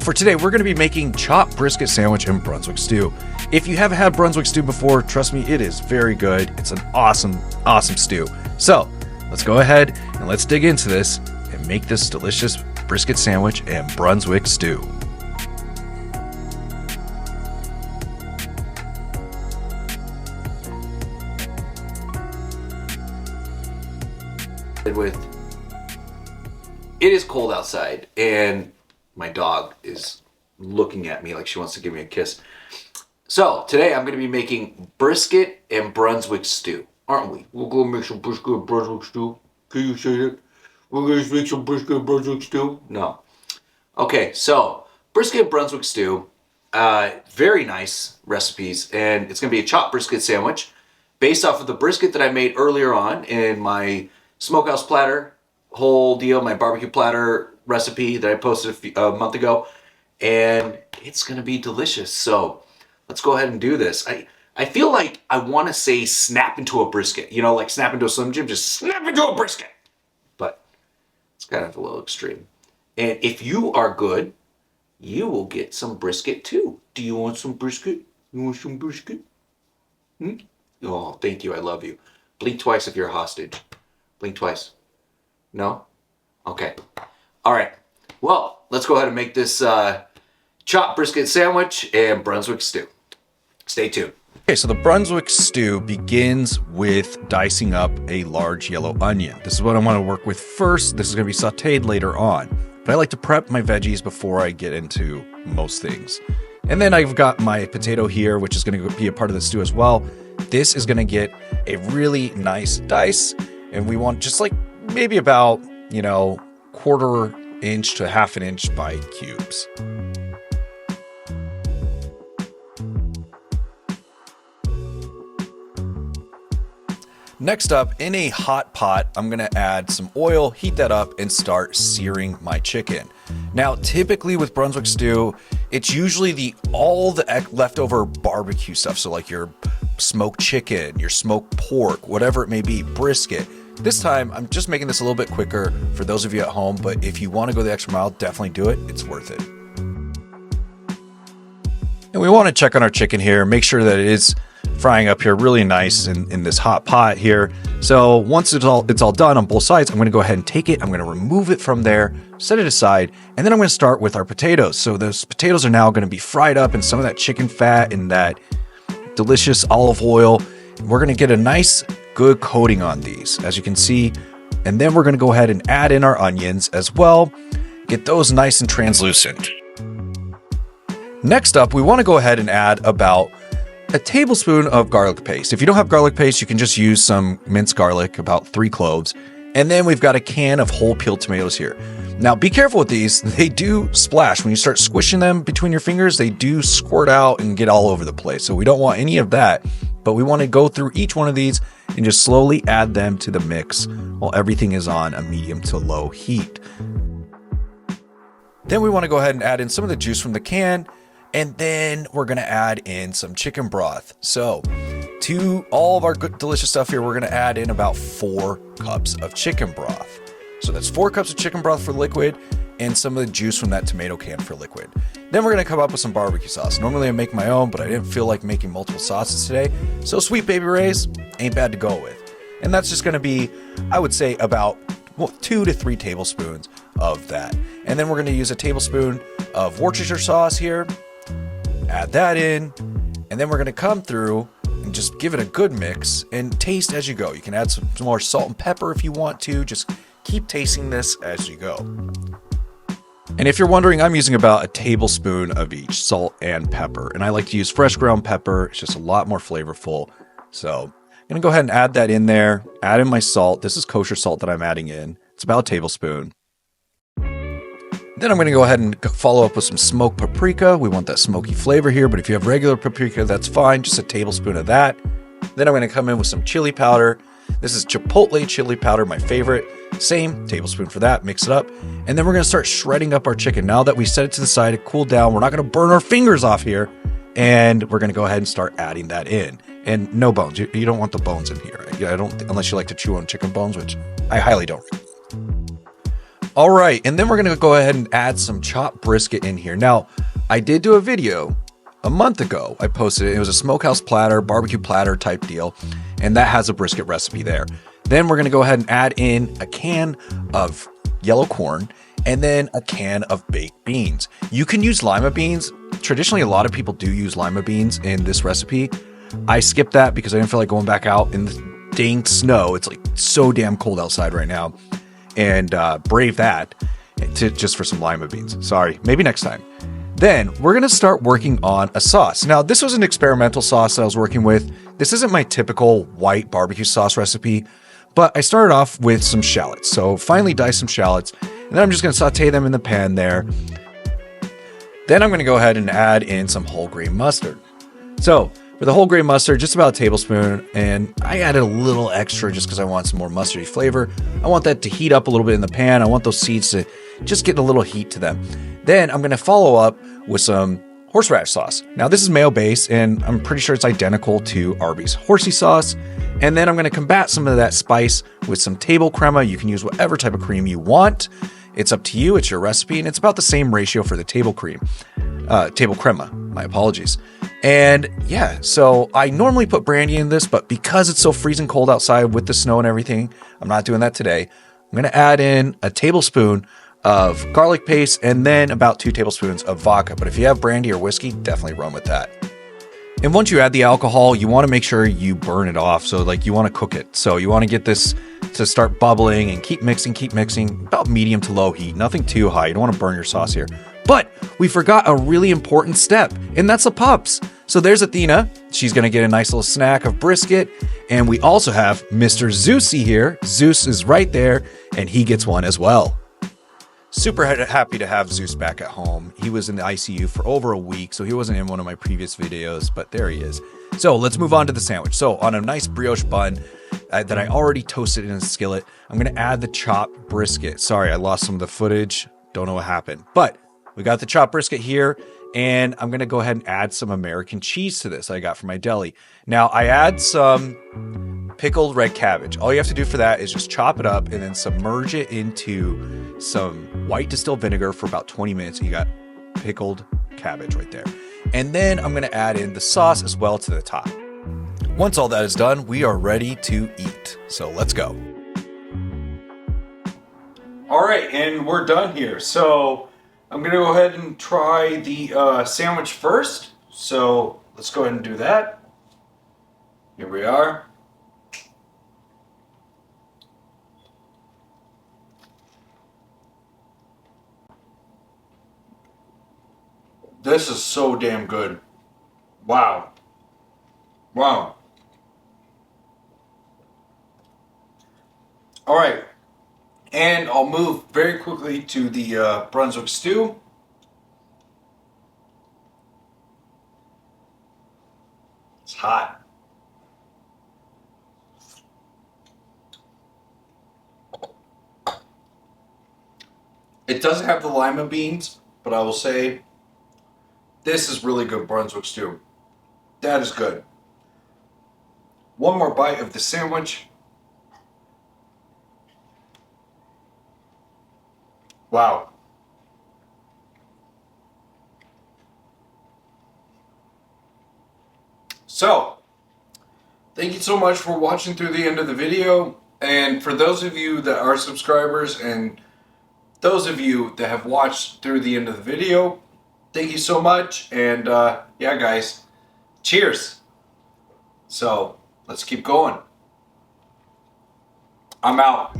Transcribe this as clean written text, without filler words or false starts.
For today, we're going to be making chopped brisket sandwich and Brunswick stew. If you haven't had Brunswick stew before, trust me, it is very good. It's an awesome, awesome stew. So let's go ahead and let's dig into this and make this delicious brisket sandwich and Brunswick stew. It is cold outside and my dog is looking at me like she wants to give me a kiss. So today I'm going to be making brisket and Brunswick stew, aren't we? We're going to make some brisket and Brunswick stew. Can you say it? We're going to make some brisket and Brunswick stew? No. Okay, so brisket and Brunswick stew, very nice recipes, and it's going to be a chopped brisket sandwich based off of the brisket that I made earlier on in my smokehouse platter whole deal, my barbecue platter recipe that I posted a month ago, and it's gonna be delicious. So let's go ahead and do this. I feel like I want to say snap into a brisket, you know, like snap into a Slim Jim, just snap into a brisket, but it's kind of a little extreme. And if you are good, you will get some brisket too. Do you want some brisket? You want some brisket? Oh, thank you, I love you. Blink twice if you're a hostage. Blink twice. No? Okay. All right. Well, let's go ahead and make this chopped brisket sandwich and Brunswick stew. Stay tuned. Okay, so the Brunswick stew begins with dicing up a large yellow onion. This is what I want to work with first. This is going to be sauteed later on. But I like to prep my veggies before I get into most things. And then I've got my potato here, which is going to be a part of the stew as well. This is going to get a really nice dice. And we want just like maybe about, you know, 1/4 inch to 1/2 inch by cubes. Next up, in a hot pot, I'm going to add some oil, heat that up, and start searing my chicken. Now, typically with Brunswick stew, it's usually all the leftover barbecue stuff. So like your smoked chicken, your smoked pork, whatever it may be, brisket. This time, I'm just making this a little bit quicker for those of you at home, but if you want to go the extra mile, definitely do it. It's worth it. And we want to check on our chicken here, make sure that it is frying up here really nice in this hot pot here. So once it's all done on both sides, I'm going to go ahead and take it. I'm going to remove it from there, set it aside, and then I'm going to start with our potatoes. So those potatoes are now going to be fried up in some of that chicken fat and that delicious olive oil. We're going to get a nice good coating on these, as you can see, and then we're going to go ahead and add in our onions as well, get those nice and translucent. Next up, we want to go ahead and add about a tablespoon of garlic paste. If you don't have garlic paste, you can just use some minced garlic, about 3 cloves, and then we've got a can of whole peeled tomatoes here. Now be careful with these, they do splash. When you start squishing them between your fingers, they do squirt out and get all over the place, so we don't want any of that. But we want to go through each one of these and just slowly add them to the mix while everything is on a medium to low heat. Then we want to go ahead and add in some of the juice from the can, and then we're going to add in some chicken broth. So to all of our good delicious stuff here, we're going to add in about 4 cups of chicken broth. So that's 4 cups of chicken broth for liquid and some of the juice from that tomato can for liquid. Then we're going to come up with some barbecue sauce. Normally I make my own, but I didn't feel like making multiple sauces today. So Sweet Baby Ray's ain't bad to go with. And that's just going to be, I would say, about 2 to 3 tablespoons of that. And then we're going to use a tablespoon of Worcestershire sauce here. Add that in. And then we're going to come through and just give it a good mix and taste as you go. You can add some more salt and pepper if you want to. Just keep tasting this as you go. And if you're wondering, I'm using about a tablespoon of each, salt and pepper. And I like to use fresh ground pepper. It's just a lot more flavorful. So I'm going to go ahead and add that in there. Add in my salt. This is kosher salt that I'm adding in. It's about a tablespoon. Then I'm going to go ahead and follow up with some smoked paprika. We want that smoky flavor here, but if you have regular paprika, that's fine. Just a tablespoon of that. Then I'm going to come in with some chili powder. This is chipotle chili powder, my favorite. Same tablespoon for that, mix it up. And then we're going to start shredding up our chicken. Now that we set it to the side, it cooled down, we're not going to burn our fingers off here. And we're going to go ahead and start adding that in. And no bones. You don't want the bones in here. I don't, unless you like to chew on chicken bones, which I highly don't. All right, and then we're gonna go ahead and add some chopped brisket in here. Now, I did do a video a month ago. I posted it. It was a smokehouse platter, barbecue platter type deal, and that has a brisket recipe there. Then we're gonna go ahead and add in a can of yellow corn and then a can of baked beans. You can use lima beans. Traditionally, a lot of people do use lima beans in this recipe. I skipped that because I didn't feel like going back out in the dang snow. It's like so damn cold outside right now, and brave that just for some lima beans. Sorry, maybe next time. Then we're gonna start working on a sauce. Now, this was an experimental sauce that I was working with. This isn't my typical white barbecue sauce recipe, but I started off with some shallots. So finely diced some shallots, and then I'm just gonna saute them in the pan there. Then I'm gonna go ahead and add in some whole grain mustard. So for the whole grain mustard, just about a tablespoon, and I added a little extra just because I want some more mustardy flavor. I want that to heat up a little bit in the pan. I want those seeds to just get a little heat to them. Then I'm gonna follow up with some horseradish sauce. Now this is mayo based, and I'm pretty sure it's identical to Arby's horsey sauce. And then I'm gonna combat some of that spice with some table crema. You can use whatever type of cream you want. It's up to you, it's your recipe, and it's about the same ratio for the table crema, my apologies. And yeah, so I normally put brandy in this, but because it's so freezing cold outside with the snow and everything, I'm not doing that today. I'm gonna add in a tablespoon of garlic paste and then about 2 tablespoons of vodka. But if you have brandy or whiskey, definitely run with that. And once you add the alcohol, you want to make sure you burn it off. So like you want to cook it. So you want to get this to start bubbling and keep mixing, about medium to low heat, nothing too high. You don't want to burn your sauce here. But we forgot a really important step, and that's the pups. So there's Athena. She's going to get a nice little snack of brisket. And we also have Mr. Zeusy here. Zeus is right there, and he gets one as well. Super happy to have Zeus back at home. He was in the ICU for over a week, so he wasn't in one of my previous videos, but there he is. So let's move on to the sandwich. So on a nice brioche bun that I already toasted in a skillet, I'm gonna add the chopped brisket. Sorry, I lost some of the footage. Don't know what happened, but we got the chopped brisket here, and I'm gonna go ahead and add some American cheese to this I got from my deli. Now I add some pickled red cabbage. All you have to do for that is just chop it up and then submerge it into some white distilled vinegar for about 20 minutes. And you got pickled cabbage right there. And then I'm gonna add in the sauce as well to the top. Once all that is done, we are ready to eat. So let's go. All right, and we're done here. So I'm gonna go ahead and try the sandwich first. So let's go ahead and do that. Here we are. This is so damn good. Wow. Wow. All right. And I'll move very quickly to the Brunswick Stew. It's hot. It doesn't have the lima beans, but I will say this is really good Brunswick Stew. That is good. One more bite of the sandwich. Wow. So, thank you so much for watching through the end of the video. And for those of you that are subscribers and those of you that have watched through the end of the video, thank you so much. And yeah, guys, cheers. So, let's keep going. I'm out.